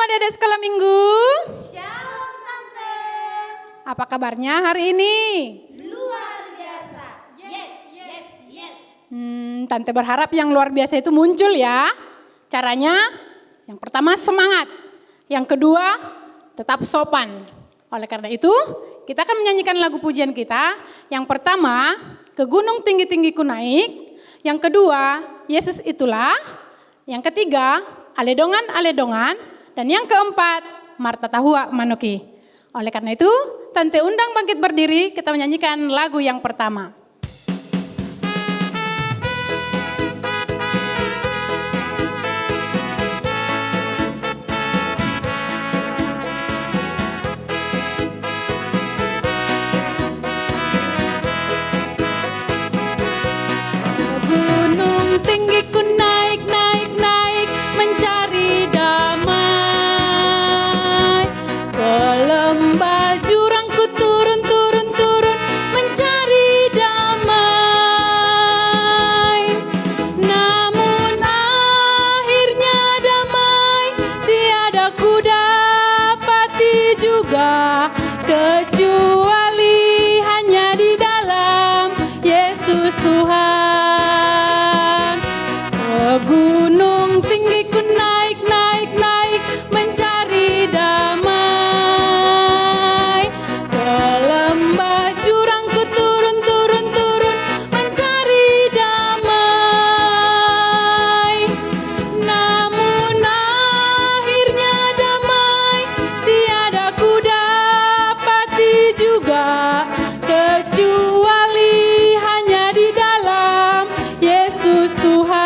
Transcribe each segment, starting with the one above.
adik-adik sekolah minggu. Shalom Tante. Apa kabarnya hari ini? Luar biasa. Yes. Tante berharap yang luar biasa itu muncul ya. Caranya yang pertama semangat. Yang kedua tetap sopan. Oleh karena itu kita akan menyanyikan lagu pujian kita. Yang pertama, ke gunung tinggi-tinggi ku naik. Yang kedua, Yesus itulah. Yang ketiga, aledongan. Dan yang keempat, Marta Tahua Manoki. Oleh karena itu, Tante undang bangkit berdiri, kita menyanyikan lagu yang pertama. Gunung tinggi ku naik, mencari damai. Ke lembah jurang ku turun, mencari damai. Namun akhirnya damai, tiada ku dapati juga, kecuali hanya di dalam Yesus Tuhan. Gunung tinggi ku naik, mencari damai. Ke lembah jurang ku turun, mencari damai. Namun akhirnya damai, tiada ku dapati juga, kecuali hanya di dalam Yesus Tuhan.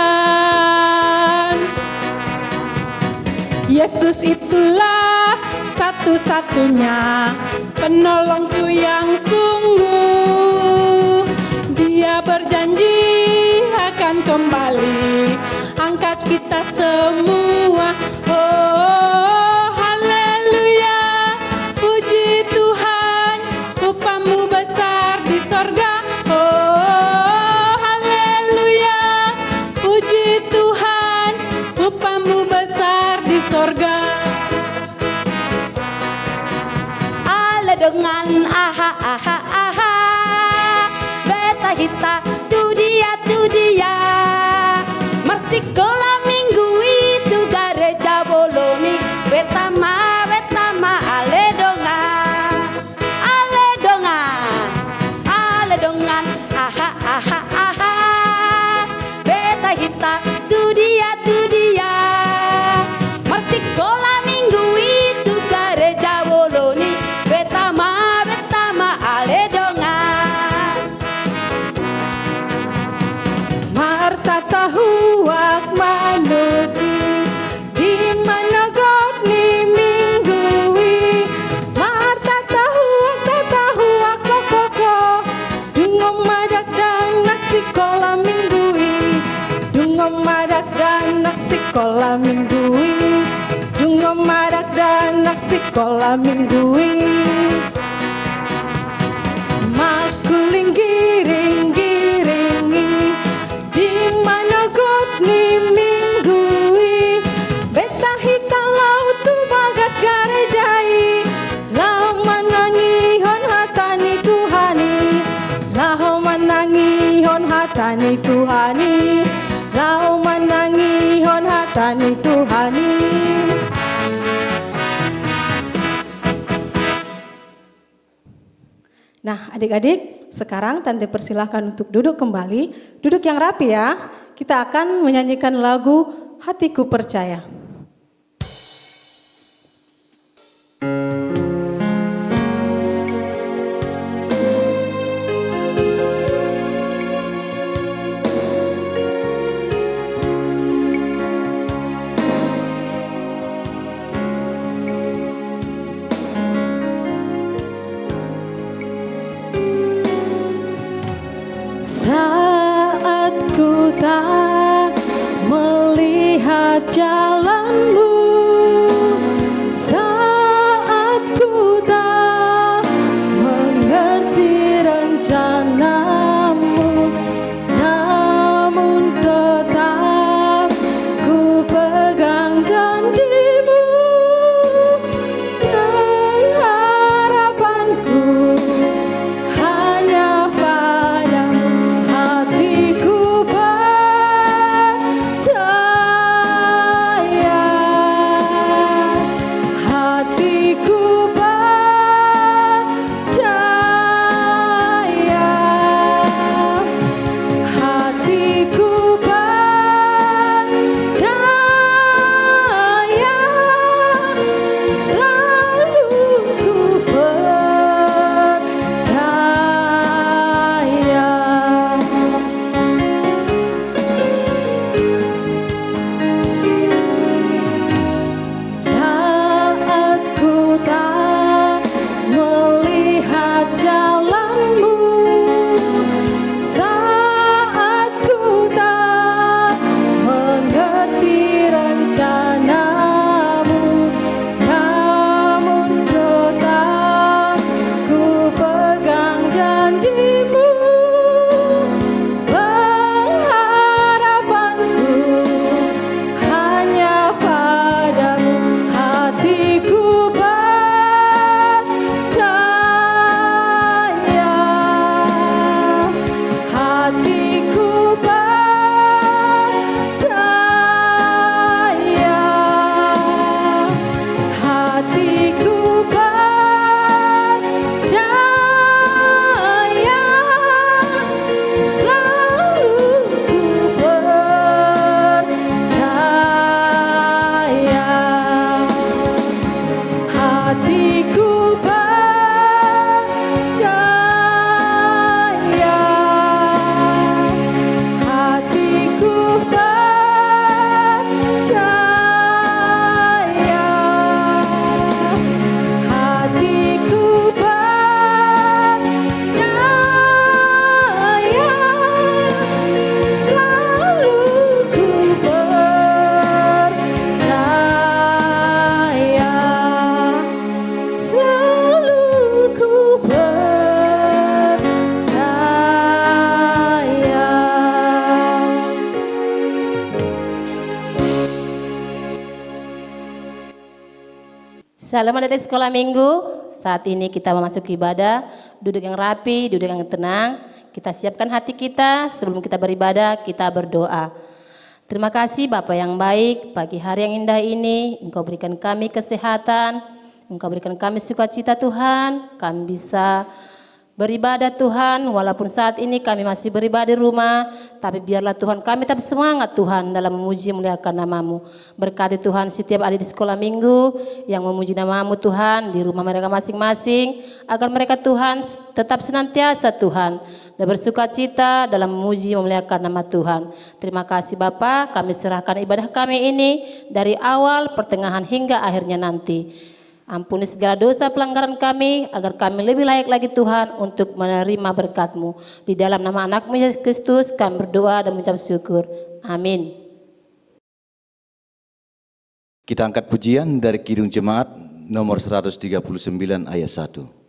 Yesus itulah satu-satunya penolongku yang sungguh. Dia berjanji akan kembali angkat kita semua. Oh, haleluya, puji Tuhan, upamu besar di sorga. Oh, haleluya, puji Tuhan, upamu besar di sorga. Aledongan aha, beta hita tu dia. Mersikola minggu itu gereja boloni, beta ma aledongan aha, beta hita tu dia. Mersikola minggu itu gereja boloni, beta ma aledongan. Marta Tahuak Manoki, di mana God ni minggui. Marta Tahuak kokoko, dungom madak dan nak sekolah minggui. Dungom madak dan nak sekolah minggui. Dungom madak dan nak sekolah minggui. Makuling giring-giringi, di mana God ni minggui. Beta hita lau tu bagas garejai, lau manangihon hatani Tuhani. Lau manangihon hatani Tuhani. Lau manangihon hatani Tuhani. Nah, adik-adik, sekarang Tante persilahkan untuk duduk kembali. Duduk yang rapi ya. Kita akan menyanyikan lagu Hatiku Percaya. Saat ku tak melihat jalanmu, saat ku tak mengerti rencanamu, namun tetap ku pegang janjimu. Salam adik sekolah minggu. Saat ini kita memasuki ibadah. Duduk yang rapi, duduk yang tenang. Kita siapkan hati kita sebelum kita beribadah, kita berdoa. Terima kasih Bapa yang baik, pagi hari yang indah ini, Engkau berikan kami kesehatan, Engkau berikan kami sukacita Tuhan, kami bisa beribadah Tuhan, walaupun saat ini kami masih beribadah di rumah, tapi biarlah Tuhan kami tetap semangat Tuhan dalam memuji memuliakan nama-Mu. Berkati Tuhan setiap adik di sekolah minggu yang memuji nama-Mu Tuhan di rumah mereka masing-masing, agar mereka Tuhan tetap senantiasa Tuhan dan bersukacita dalam memuji memuliakan nama Tuhan. Terima kasih Bapa, kami serahkan ibadah kami ini dari awal, pertengahan hingga akhirnya nanti. Ampuni segala dosa pelanggaran kami, agar kami lebih layak lagi Tuhan untuk menerima berkat-Mu. Di dalam nama anak-Mu Yesus Kristus kami berdoa dan mengucap syukur. Amin. Kita angkat pujian dari Kidung Jemaat nomor 139 ayat 1.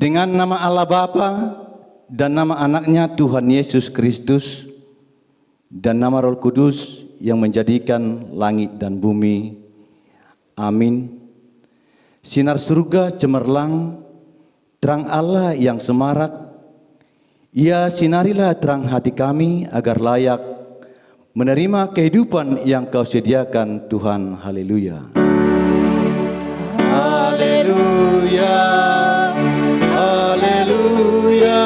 Dengan nama Allah Bapa dan nama anaknya Tuhan Yesus Kristus dan nama Roh Kudus yang menjadikan langit dan bumi. Amin. Sinar surga cemerlang, terang Allah yang semarak, Ia sinarilah terang hati kami agar layak menerima kehidupan yang Kau sediakan Tuhan. Haleluya. Haleluya. Haleluya,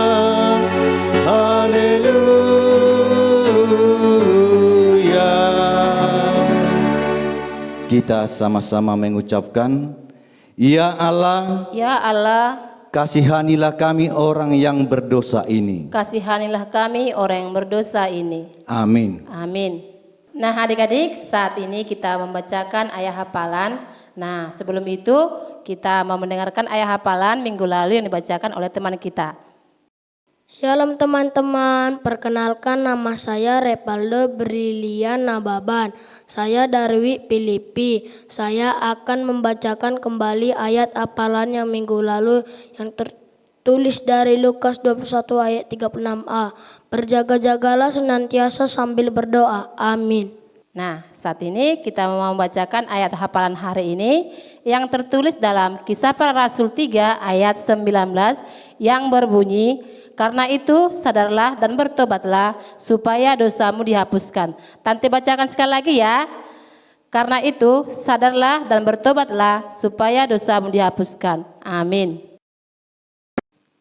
haleluya. Kita sama-sama mengucapkan, Ya Allah, Ya Allah, kasihanilah kami orang yang berdosa ini. kasihanilah kami orang yang berdosa ini. Amin. Amin. Nah adik-adik, saat ini kita membacakan ayat hafalan. Nah sebelum itu kita mau mendengarkan ayat hafalan minggu lalu yang dibacakan oleh teman kita. Shalom teman-teman, perkenalkan nama saya Repaldo Brilian Nababan. Saya dari Filipi. Saya akan membacakan kembali ayat hafalan yang minggu lalu yang tertulis dari Lukas 21 ayat 36a. Berjaga-jagalah senantiasa sambil berdoa. Amin. Nah saat ini kita mau membacakan ayat hafalan hari ini yang tertulis dalam Kisah Para Rasul 3 ayat 19 yang berbunyi, karena itu sadarlah dan bertobatlah supaya dosamu dihapuskan. Tante bacakan sekali lagi ya. Karena itu sadarlah dan bertobatlah supaya dosamu dihapuskan. Amin.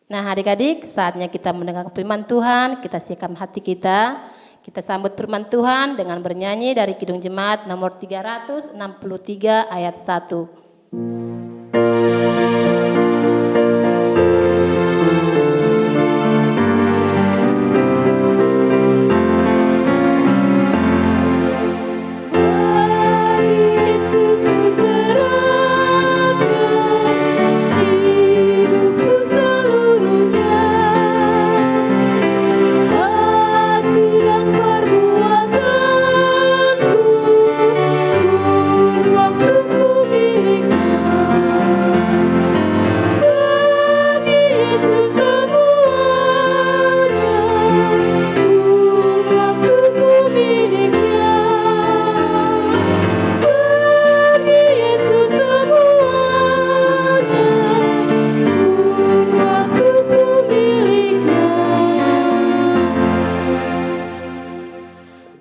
Nah adik-adik, saatnya kita mendengar firman Tuhan, kita siapkan hati kita. Kita sambut firman Tuhan dengan bernyanyi dari Kidung Jemaat nomor 363 ayat 1.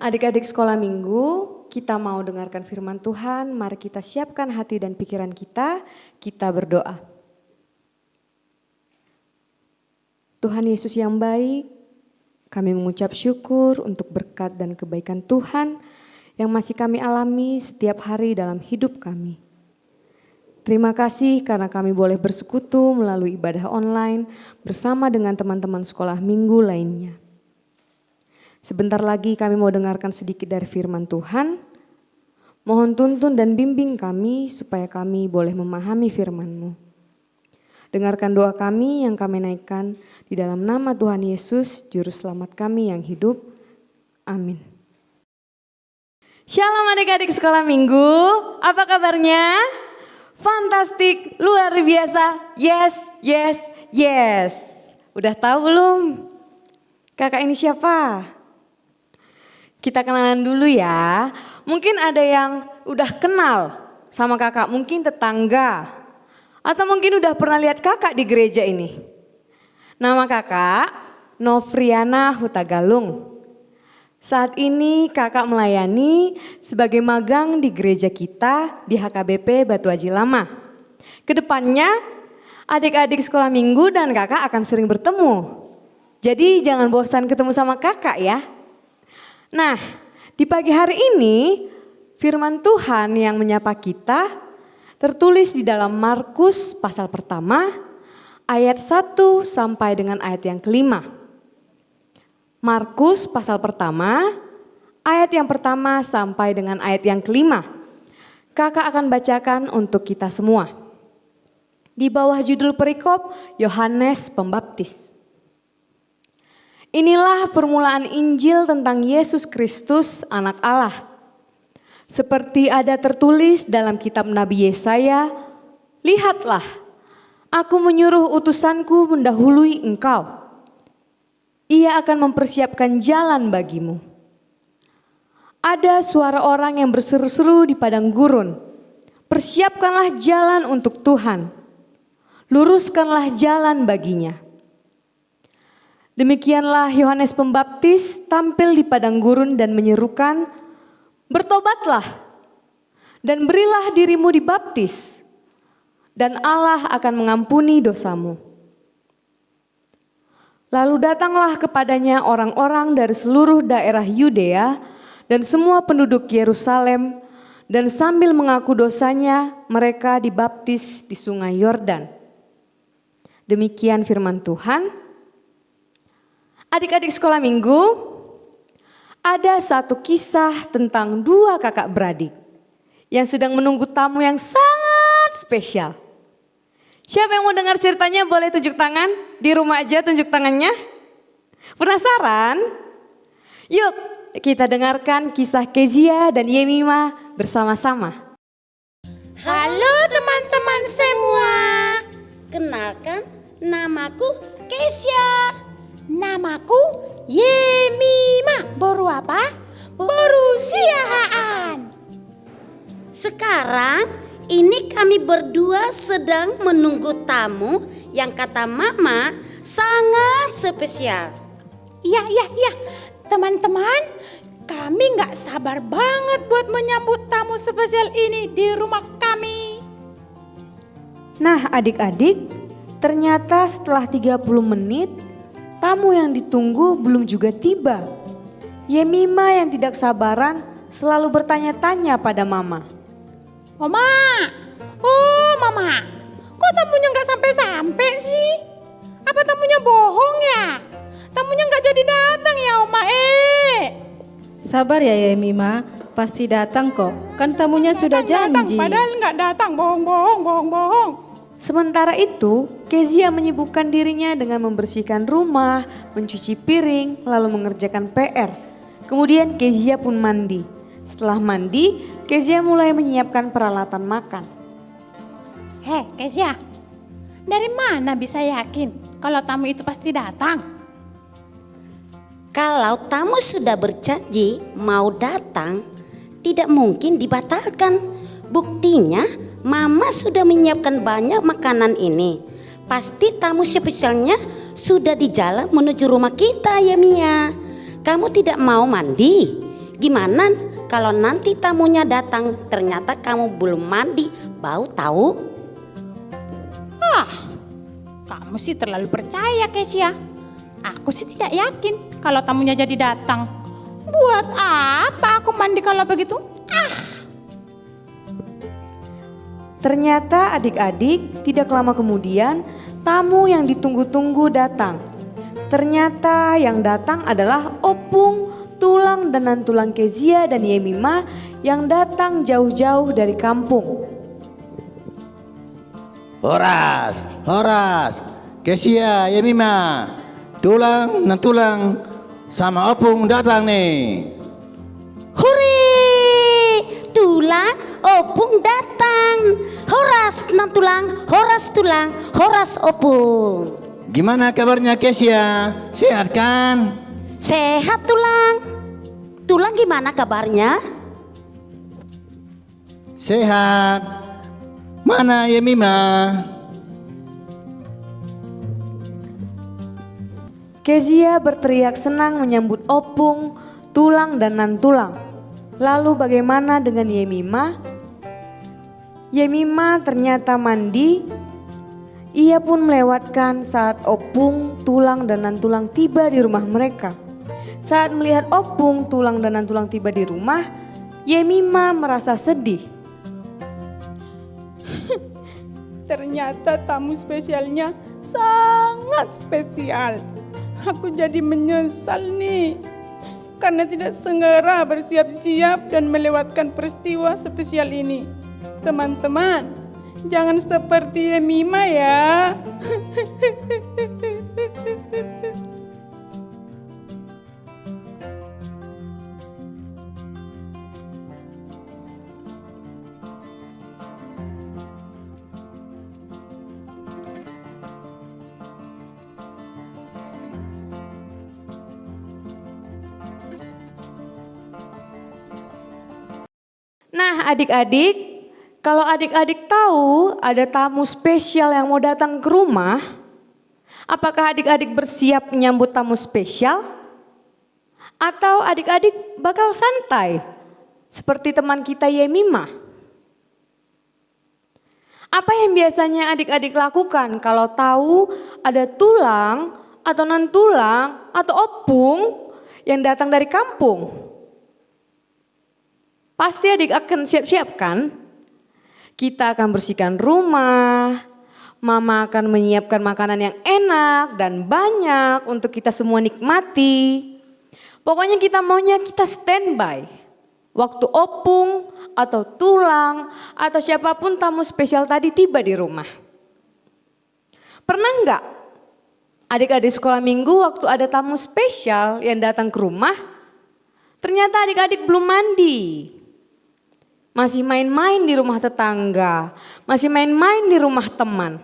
Adik-adik sekolah minggu, kita mau dengarkan firman Tuhan. Mari kita siapkan hati dan pikiran kita berdoa. Tuhan Yesus yang baik, kami mengucap syukur untuk berkat dan kebaikan Tuhan yang masih kami alami setiap hari dalam hidup kami. Terima kasih karena kami boleh bersekutu melalui ibadah online bersama dengan teman-teman sekolah minggu lainnya. Sebentar lagi kami mau dengarkan sedikit dari firman Tuhan. Mohon tuntun dan bimbing kami supaya kami boleh memahami firman-Mu. Dengarkan doa kami yang kami naikkan di dalam nama Tuhan Yesus, Juru Selamat kami yang hidup. Amin. Shalom adik-adik sekolah minggu, apa kabarnya? Fantastik, luar biasa, yes, yes, yes. Udah tahu belum? Kakak ini siapa? Kita kenalan dulu ya. Mungkin ada yang udah kenal sama kakak, mungkin tetangga. Atau mungkin udah pernah lihat kakak di gereja ini. Nama kakak Novriana Hutagalung. Saat ini kakak melayani sebagai magang di gereja kita di HKBP Batu Aji Lama. Kedepannya adik-adik sekolah minggu dan kakak akan sering bertemu. Jadi jangan bosan ketemu sama kakak ya. Nah, di pagi hari ini firman Tuhan yang menyapa kita tertulis di dalam Markus pasal pertama ayat 1 sampai dengan ayat yang kelima. Markus pasal pertama ayat yang pertama sampai dengan ayat yang kelima. Kakak akan bacakan untuk kita semua. Di bawah judul perikop Yohanes Pembaptis. Inilah permulaan Injil tentang Yesus Kristus anak Allah. Seperti ada tertulis dalam kitab Nabi Yesaya, lihatlah, aku menyuruh utusanku mendahului engkau. Ia akan mempersiapkan jalan bagimu. Ada suara orang yang berseru-seru di padang gurun, persiapkanlah jalan untuk Tuhan, luruskanlah jalan baginya. Demikianlah Yohanes Pembaptis tampil di padang gurun dan menyerukan, bertobatlah dan berilah dirimu dibaptis dan Allah akan mengampuni dosamu. Lalu datanglah kepadanya orang-orang dari seluruh daerah Yudea dan semua penduduk Yerusalem dan sambil mengaku dosanya mereka dibaptis di sungai Yordan. Demikian firman Tuhan. Adik-adik sekolah minggu, ada satu kisah tentang dua kakak beradik yang sedang menunggu tamu yang sangat spesial. Siapa yang mau dengar ceritanya boleh tunjuk tangan, di rumah aja tunjuk tangannya. Penasaran? Yuk kita dengarkan kisah Kezia dan Yemima bersama-sama. Halo teman-teman semua. Kenalkan, namaku Kezia. Namaku Yemima. Boru apa? Boru siahaan. Sekarang ini kami berdua sedang menunggu tamu yang kata Mama sangat spesial. Iya. Teman-teman, kami gak sabar banget buat menyambut tamu spesial ini di rumah kami. Nah adik-adik, ternyata setelah 30 menit tamu yang ditunggu belum juga tiba. Yemima yang tidak sabaran selalu bertanya-tanya pada Mama. Mama, kok tamunya gak sampai-sampai sih? Apa tamunya bohong ya? Tamunya gak jadi datang ya Oma? Sabar ya Yemima, pasti datang kok. Kan tamunya sudah janji. Padahal gak datang, bohong. Sementara itu, Kezia menyibukkan dirinya dengan membersihkan rumah, mencuci piring, lalu mengerjakan PR. Kemudian Kezia pun mandi. Setelah mandi, Kezia mulai menyiapkan peralatan makan. Hei Kezia, dari mana bisa yakin kalau tamu itu pasti datang? Kalau tamu sudah berjanji mau datang, tidak mungkin dibatalkan. Buktinya Mama sudah menyiapkan banyak makanan ini. Pasti tamu spesialnya sudah di jalan menuju rumah kita ya Mia. Kamu tidak mau mandi? Gimana kalau nanti tamunya datang ternyata kamu belum mandi, bau tahu? Kamu sih terlalu percaya Kezia. Aku sih tidak yakin kalau tamunya jadi datang. Buat apa aku mandi kalau begitu? Ternyata adik-adik tidak lama kemudian tamu yang ditunggu-tunggu datang. Ternyata yang datang adalah Opung, Tulang dan Nantulang Kezia dan Yemima yang datang jauh-jauh dari kampung. Horas, Kesia, Yemima, Tulang, Nantulang, sama Opung datang nih. Hore! Tulang, Opung datang. Horas Nantulang, Horas Tulang, Horas Opung. Gimana kabarnya Kesia? Sehat kan? Sehat Tulang. Tulang gimana kabarnya? Sehat. Mana Yemima? Kezia berteriak senang menyambut Opung, Tulang dan Nantulang. Lalu bagaimana dengan Yemima? Yemima ternyata mandi. Ia pun melewatkan saat Opung, Tulang dan Nantulang tiba di rumah mereka. Saat melihat Opung, Tulang dan Nantulang tiba di rumah, Yemima merasa sedih. Ternyata tamu spesialnya sangat spesial. Aku jadi menyesal nih. Karena tidak segera bersiap-siap dan melewatkan peristiwa spesial ini. Teman-teman, jangan seperti Yemima ya. Nah adik-adik, kalau adik-adik tahu ada tamu spesial yang mau datang ke rumah, apakah adik-adik bersiap menyambut tamu spesial? Atau adik-adik bakal santai seperti teman kita Yemima? Apa yang biasanya adik-adik lakukan kalau tahu ada Tulang atau Nantulang atau Opung yang datang dari kampung? Pasti adik akan siap-siap kan? Kita akan bersihkan rumah, mama akan menyiapkan makanan yang enak dan banyak untuk kita semua nikmati. Pokoknya kita maunya kita standby. Waktu Opung atau Tulang atau siapapun tamu spesial tadi tiba di rumah. Pernah enggak adik-adik sekolah minggu waktu ada tamu spesial yang datang ke rumah, ternyata adik-adik belum mandi. Masih main-main di rumah tetangga, masih main-main di rumah teman.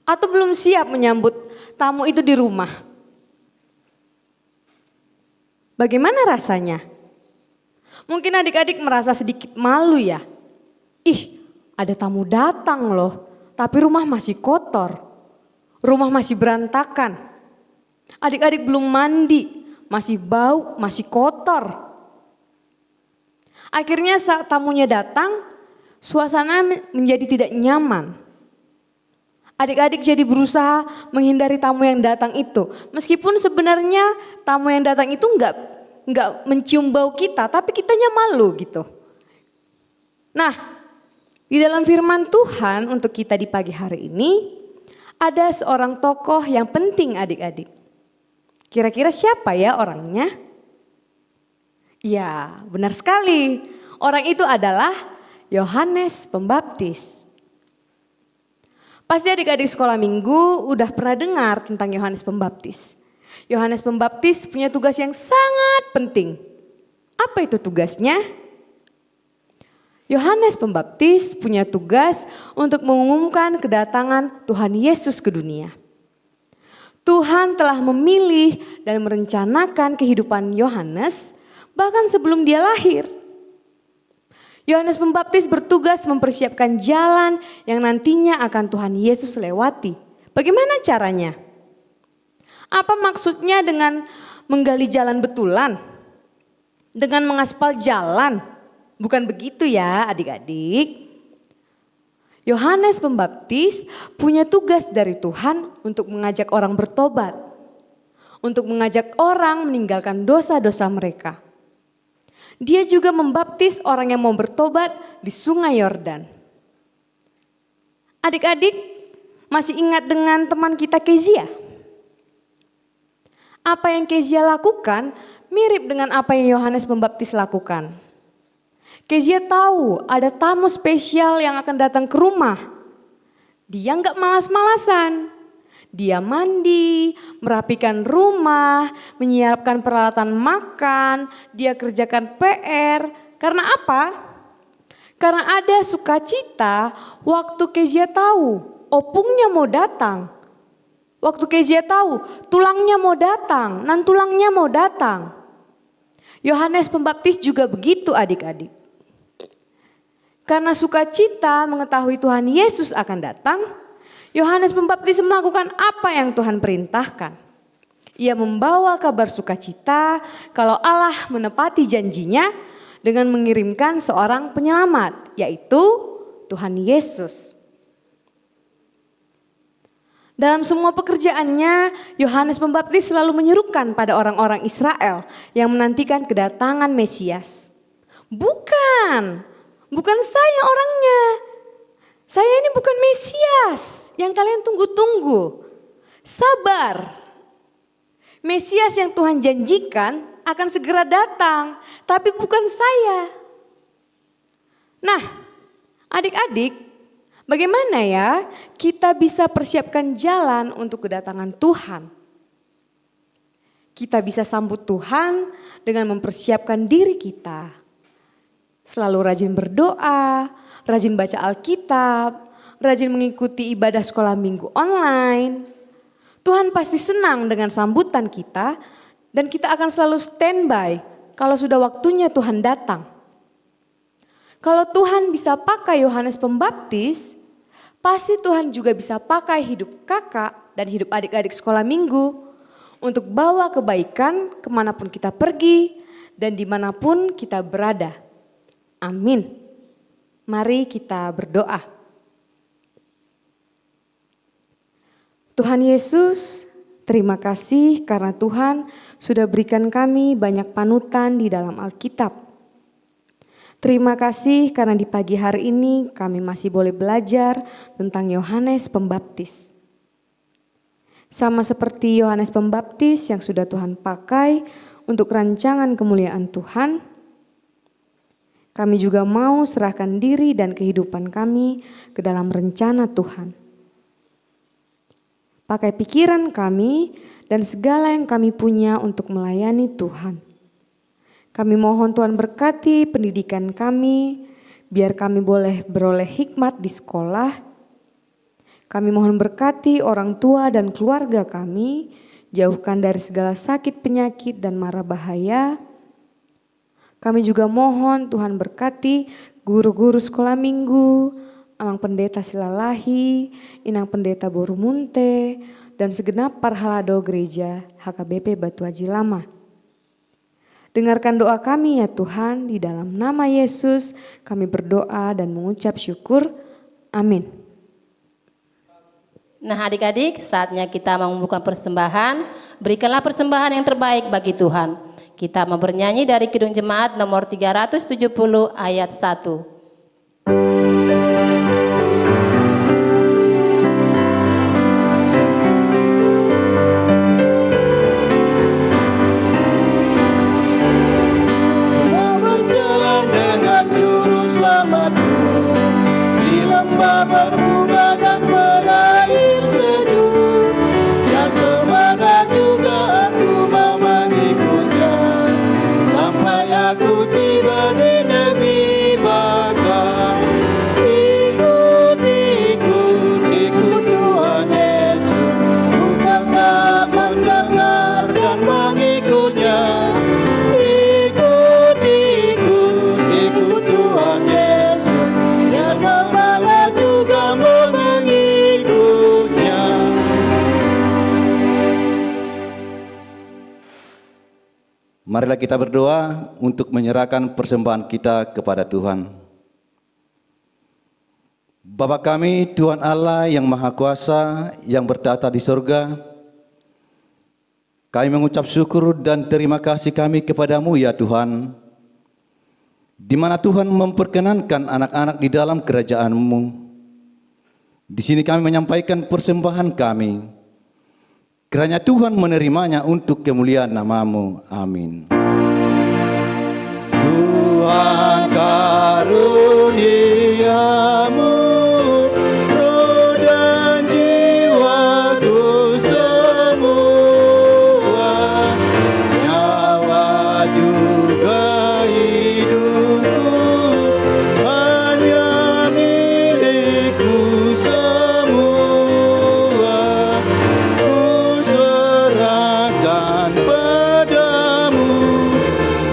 Atau belum siap menyambut tamu itu di rumah. Bagaimana rasanya? Mungkin adik-adik merasa sedikit malu ya. Ih, ada tamu datang loh, tapi rumah masih kotor. Rumah masih berantakan. Adik-adik belum mandi, masih bau, masih kotor. Akhirnya saat tamunya datang, suasana menjadi tidak nyaman. Adik-adik jadi berusaha menghindari tamu yang datang itu. Meskipun sebenarnya tamu yang datang itu enggak mencium bau kita, tapi kitanya malu gitu. Nah, di dalam firman Tuhan untuk kita di pagi hari ini, ada seorang tokoh yang penting adik-adik. Kira-kira siapa ya orangnya? Ya, benar sekali. Orang itu adalah Yohanes Pembaptis. Pasti adik-adik sekolah minggu udah pernah dengar tentang Yohanes Pembaptis. Yohanes Pembaptis punya tugas yang sangat penting. Apa itu tugasnya? Yohanes Pembaptis punya tugas untuk mengumumkan kedatangan Tuhan Yesus ke dunia. Tuhan telah memilih dan merencanakan kehidupan Yohanes bahkan sebelum dia lahir. Yohanes Pembaptis bertugas mempersiapkan jalan yang nantinya akan Tuhan Yesus lewati. Bagaimana caranya? Apa maksudnya dengan menggali jalan betulan? Dengan mengaspal jalan? Bukan begitu ya adik-adik. Yohanes Pembaptis punya tugas dari Tuhan untuk mengajak orang bertobat. untuk mengajak orang meninggalkan dosa-dosa mereka. Dia juga membaptis orang yang mau bertobat di Sungai Yordan. Adik-adik masih ingat dengan teman kita Kezia? Apa yang Kezia lakukan mirip dengan apa yang Yohanes Pembaptis lakukan. Kezia tahu ada tamu spesial yang akan datang ke rumah. Dia nggak malas-malasan. Dia mandi, merapikan rumah, menyiapkan peralatan makan, dia kerjakan PR. Karena apa? Karena ada sukacita waktu Kezia tahu opungnya mau datang. Waktu Kezia tahu tulangnya mau datang, nan tulangnya mau datang. Yohanes Pembaptis juga begitu adik-adik. Karena sukacita mengetahui Tuhan Yesus akan datang, Yohanes Pembaptis melakukan apa yang Tuhan perintahkan. Ia membawa kabar sukacita kalau Allah menepati janjinya dengan mengirimkan seorang penyelamat, yaitu Tuhan Yesus. Dalam semua pekerjaannya, Yohanes Pembaptis selalu menyerukan pada orang-orang Israel yang menantikan kedatangan Mesias. Bukan saya orangnya. Saya ini bukan Mesias yang kalian tunggu-tunggu. Sabar. Mesias yang Tuhan janjikan akan segera datang, tapi bukan saya. Nah, adik-adik, bagaimana ya kita bisa persiapkan jalan untuk kedatangan Tuhan? Kita bisa sambut Tuhan dengan mempersiapkan diri kita. Selalu rajin berdoa, rajin baca Alkitab, rajin mengikuti ibadah sekolah minggu online. Tuhan pasti senang dengan sambutan kita dan kita akan selalu standby kalau sudah waktunya Tuhan datang. Kalau Tuhan bisa pakai Yohanes Pembaptis, pasti Tuhan juga bisa pakai hidup kakak dan hidup adik-adik sekolah minggu untuk bawa kebaikan kemanapun kita pergi dan dimanapun kita berada. Amin. Mari kita berdoa. Tuhan Yesus, terima kasih karena Tuhan sudah berikan kami banyak panutan di dalam Alkitab. Terima kasih karena di pagi hari ini kami masih boleh belajar tentang Yohanes Pembaptis. Sama seperti Yohanes Pembaptis yang sudah Tuhan pakai untuk rancangan kemuliaan Tuhan, kami juga mau serahkan diri dan kehidupan kami ke dalam rencana Tuhan. Pakai pikiran kami dan segala yang kami punya untuk melayani Tuhan. Kami mohon Tuhan berkati pendidikan kami, biar kami boleh beroleh hikmat di sekolah. Kami mohon berkati orang tua dan keluarga kami, jauhkan dari segala sakit penyakit dan mara bahaya. Kami juga mohon Tuhan berkati guru-guru sekolah minggu, Amang Pendeta Silalahi, Inang Pendeta Borumunte, dan segenap parhalado gereja HKBP Batu Haji Lama. Dengarkan doa kami ya Tuhan, di dalam nama Yesus kami berdoa dan mengucap syukur. Amin. Nah adik-adik, saatnya kita mengumpulkan persembahan. Berikanlah persembahan yang terbaik bagi Tuhan. Kita mau bernyanyi dari Kidung Jemaat nomor 370 ayat 1. Berjalan dengan juru selamatku di lembah berbunga dan berair sejuk. Ya kemana juga aku mau mengikutnya, sampai aku tiba di negeri bakal. Ikut Tuhan Yesus, ku tetap mendengar dan mengikutnya. Ikut Tuhan Yesus, ya kemana juga mau mengikutnya. Marilah kita berdoa untuk menyerahkan persembahan kita kepada Tuhan. Bapa kami, Tuhan Allah yang Maha Kuasa, yang bertata di sorga, Kami mengucap syukur dan terima kasih kami kepadamu ya Tuhan, di mana Tuhan memperkenankan anak-anak di dalam kerajaan-Mu. Di sini kami menyampaikan persembahan kami, kiranya Tuhan menerimanya untuk kemuliaan nama-Mu. Amin. Tuhan karuniamu, roh dan jiwaku semua, nyawa juga hidupku, hanya milikmu semua. Ku serahkan padamu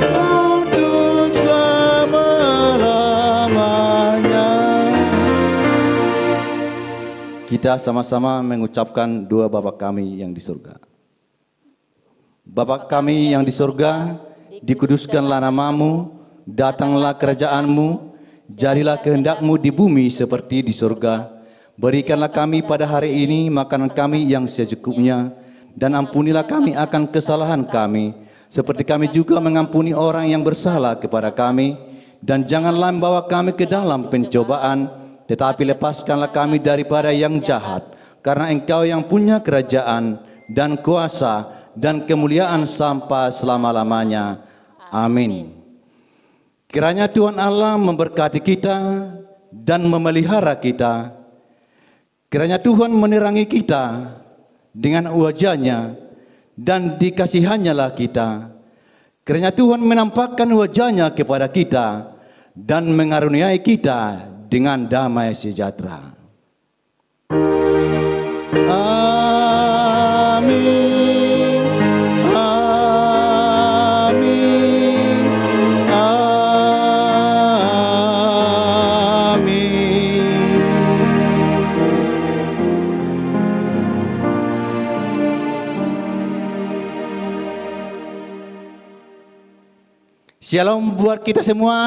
untuk selama-lamanya. Kita sama-sama mengucapkan doa Bapa kami yang di surga. Bapa kami yang di surga, dikuduskanlah nama-Mu, datanglah kerajaan-Mu, jadilah kehendak-Mu di bumi seperti di surga. Berikanlah kami pada hari ini makanan kami yang secukupnya, dan ampunilah kami akan kesalahan kami, seperti kami juga mengampuni orang yang bersalah kepada kami. Dan janganlah membawa kami ke dalam pencobaan, tetapi lepaskanlah kami daripada yang jahat, karena Engkau yang punya kerajaan dan kuasa dan kemuliaan sampai selama-lamanya. Amin. Kiranya Tuhan Allah memberkati kita dan memelihara kita. Kiranya Tuhan menerangi kita dengan wajah-Nya dan dikasihannya lah kita. Kiranya Tuhan menampakkan wajah-Nya kepada kita dan mengaruniai kita dengan damai sejahtera. Amin. Amin. Amin. Shalom buat kita semua.